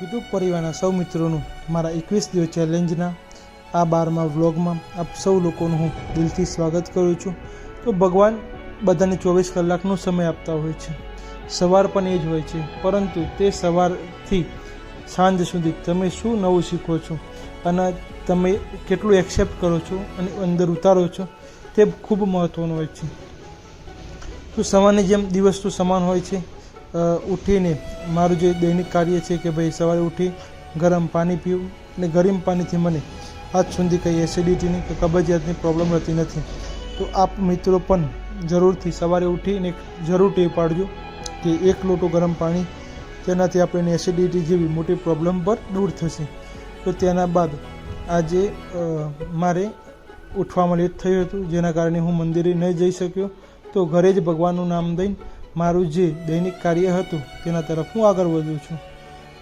YouTube પરિવારના સૌ મિત્રોનું મારા 21 દિવસ ચેલેન્જના આ 12મા વ્લોગમાં આપ સૌ લોકોનું હું દિલથી સ્વાગત કરું છું। તો ભગવાન બધાને 24 કલાકનો સમય આપતા હોય છે, સવાર પણ એ જ હોય છે, પરંતુ તે સવારથી સાંજ સુધી તમે શું નવું શીખો છો અને તમે કેટલું એક્સેપ્ટ કરો છો અને અંદર ઉતારો છો તે ખૂબ મહત્ત્વનું હોય છે। તો સવારની જેમ દિવસ તો સમાન હોય છે। ઉઠીને મારું જે દૈનિક કાર્ય છે કે ભાઈ સવારે ઉઠી ગરમ પાણી પીવું અને ગરમ પાણીથી મને આજ સુધી કંઈ એસિડિટીની કે કબજિયાતની પ્રોબ્લેમ રહેતી નથી। તો આપ મિત્રો પણ જરૂરથી સવારે ઉઠીને જરૂર ટેવ પાડજો કે 1 લોટો ગરમ પાણી, તેનાથી આપણે એસિડિટી જેવી મોટી પ્રોબ્લેમ પર દૂર થશે। તો તેના બાદ આજે મારે ઉઠવામાં લેટ થયું હતું, જેના કારણે હું મંદિરે ન જઈ શક્યો। તો ઘરે જ ભગવાનનું નામ દઈને મારું જે દૈનિક કાર્ય હતું તેના તરફ હું આગળ વધું છું।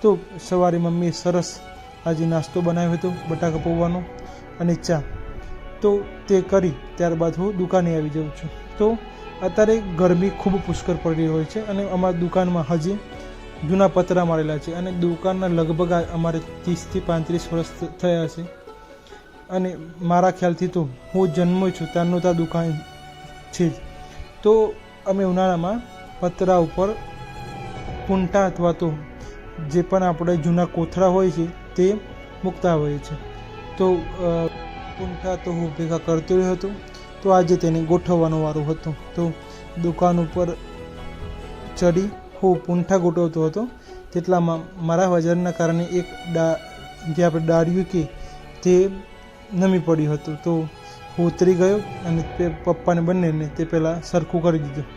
તો સવારે મમ્મીએ સરસ આજે નાસ્તો બનાવ્યો હતો, બટાકા પૌવાનો અને ચા। તો તે કરી ત્યારબાદ હું દુકાને આવી જાઉં છું। તો અત્યારે ગરમી ખૂબ પુષ્કળ પડી હોય છે અને અમારી દુકાનમાં હજી જૂના પતરા મારેલા છે અને દુકાનના લગભગ અમારે 30 થી 35 વર્ષ થયા છે અને મારા ખ્યાલથી તો હું જન્મ્યો છું ત્યારનું ત્યાં દુકાન છે જ। તો અમે ઉનાળામાં પતરા ઉપર પૂંઠા અથવા તો જે પણ આપણે જૂના કોથળા હોય છે તે મૂકતા હોઈએ છીએ। તો પૂંઠા તો હું ભેગા કરતો રહ્યો હતો, તો આજે તેને ગોઠવવાનો વારો હતો। તો દુકાન ઉપર ચડી હું પૂંઠા ગોઠવતો હતો, તેટલામાં મારા વજનના કારણે એક જે આપણે ડાળ્યું કે તે નમી પડ્યું હતું। તો હું ઉતરી ગયો અને તે પપ્પાને બંનેને તે પહેલાં સરખું કરી દીધું।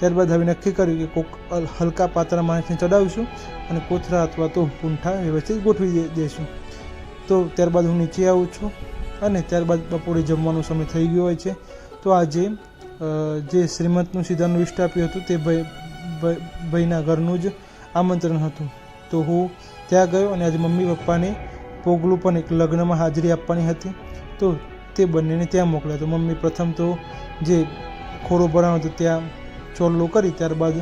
ત્યારબાદ હવે નક્કી કર્યું કે કોઈક હલકા પાતળા માણસને ચડાવીશું અને કોથળા અથવા તો પૂંઠા વ્યવસ્થિત ગોઠવી દઈશું। તો ત્યારબાદ હું નીચે આવું છું અને ત્યારબાદ બપોરે જમવાનો સમય થઈ ગયો હોય છે। તો આજે જે શ્રીમંતનું સીધાનું લિસ્ટ આપ્યું હતું તે ભાઈના ઘરનું જ આમંત્રણ હતું। તો હું ત્યાં ગયો અને આજે મમ્મી પપ્પાને પોગલું પણ એક લગ્નમાં હાજરી આપવાની હતી, તો તે બંનેને ત્યાં મોકલ્યા। તો મમ્મી પ્રથમ તો જે ખોરો ભરાણો હતો ત્યાં ચોલ્લો કરી ત્યારબાદ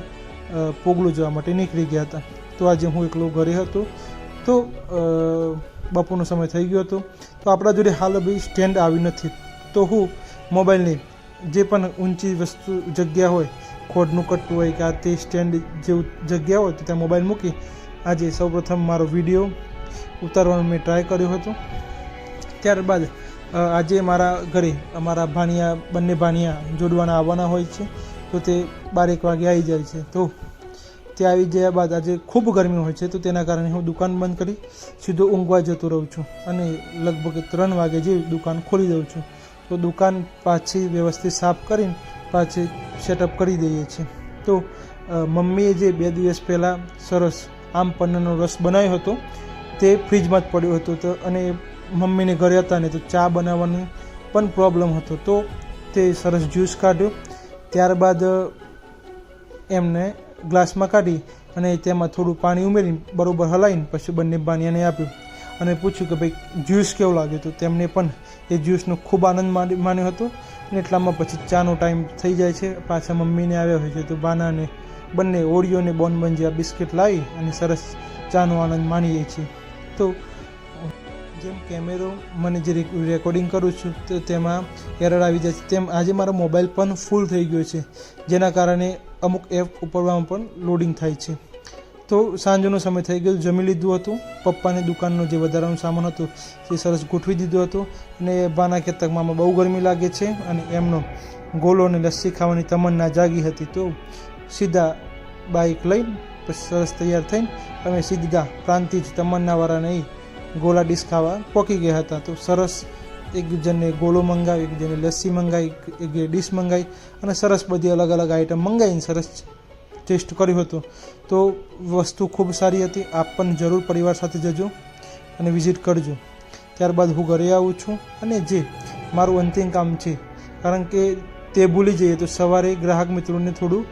પોગલું જવા માટે નીકળી ગયા હતા। તો આજે હું એકલો ઘરે હતો, તો બપોરનો સમય થઈ ગયો હતો। તો આપણા જોડે હાલ બી સ્ટેન્ડ આવી નથી, તો હું મોબાઈલની જે પણ ઊંચી વસ્તુ જગ્યા હોય, ખોડનું કટ્ટું હોય કે આ તે સ્ટેન્ડ જેવું જગ્યા હોય તો ત્યાં મોબાઈલ મૂકી આજે સૌપ્રથમ મારો વિડીયો ઉતારવાનો મેં ટ્રાય કર્યો હતો। ત્યારબાદ આજે મારા ઘરે અમારા ભાણિયા બંને ભાણિયા જોડવાના આવવાના હોય છે, તો તે 12 વાગે આવી જાય છે। તો તે આવી ગયા બાદ આજે ખૂબ ગરમી હોય છે, તો તેના કારણે હું દુકાન બંધ કરી સીધો ઊંઘવા જતો રહું છું અને લગભગ 3 વાગે જેવી દુકાન ખોલી દઉં છું। તો દુકાન પાછી વ્યવસ્થિત સાફ કરીને પાછી સેટઅપ કરી દઈએ છીએ। તો મમ્મીએ જે 2 દિવસ પહેલાં સરસ આમ પન્નાનો રસ બનાવ્યો હતો તે ફ્રીજમાં જ પડ્યો હતો, તો અને મમ્મીને ઘરે હતા ને તો ચા બનાવવાની પણ પ્રોબ્લેમ હતો, તો તે સરસ જ્યુસ કાઢ્યો। ત્યારબાદ એમને ગ્લાસમાં કાઢી અને તેમાં થોડું પાણી ઉમેરીને બરાબર હલાવીને પછી બંને ભાણિયાને આપ્યું અને પૂછ્યું કે ભાઈ જ્યુસ કેવું લાગ્યું। તો તેમને પણ એ જ્યુસનો ખૂબ આનંદ માન્યો હતો અને એટલામાં પછી ચાનો ટાઈમ થઈ જાય છે, પાછા મમ્મીને આવ્યા હોય છે। તો બાનાને બંને ઓરિયોને બોનબન જેવા બિસ્કિટ લાવી અને સરસ ચાનો આનંદ માણીએ છીએ। તો જેમ કેમેરો મને જે રેકોર્ડિંગ કરું છું તો તેમાં એરર આવી જાય છે, તેમ આજે મારો મોબાઈલ પણ ફૂલ થઈ ગયો છે, જેના કારણે અમુક એપ ઉપરમાં પણ લોડિંગ થાય છે। તો સાંજનો સમય થઈ ગયો, જમી લીધું હતું, પપ્પાની દુકાનનો જે વધારાનો સામાન હતો તે સરસ ગોઠવી દીધો હતો અને બાના કહેતા મામા બહુ ગરમી લાગે છે અને એમનો ગોલો અને લસ્સી ખાવાની તમન્ના જાગી હતી। તો સીધા બાઇક લઈને પછી સરસ તૈયાર થઈને અમે સીધા પ્રાંતિજ તમન્નાવાળાને ગોલા ડીશ ખાવા પહોંચી ગયા હતા। તો સરસ એક જણને ગોલો મંગાવી, એક જણને લસ્સી મંગાવી, એક ડીશ મંગાવી અને સરસ બધી અલગ અલગ આઈટમ મંગાવીને સરસ ટેસ્ટ કર્યો હતો। તો વસ્તુ ખૂબ સારી હતી, આપ પણ જરૂર પરિવાર સાથે જજો અને વિઝિટ કરજો। ત્યારબાદ હું ઘરે આવું છું અને જે મારું અંતિમ કામ છે, કારણ કે તે ભૂલી જઈએ તો સવારે ગ્રાહક મિત્રોને થોડું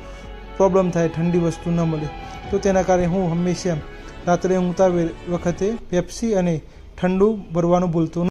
પ્રોબ્લેમ થાય, ઠંડી વસ્તુ ન મળે, તો તેના કારણે હું હંમેશા રાત્રે ઊંઘતા વખતે પેપ્સી અને ઠંડુ ભરવાનું ભૂલતો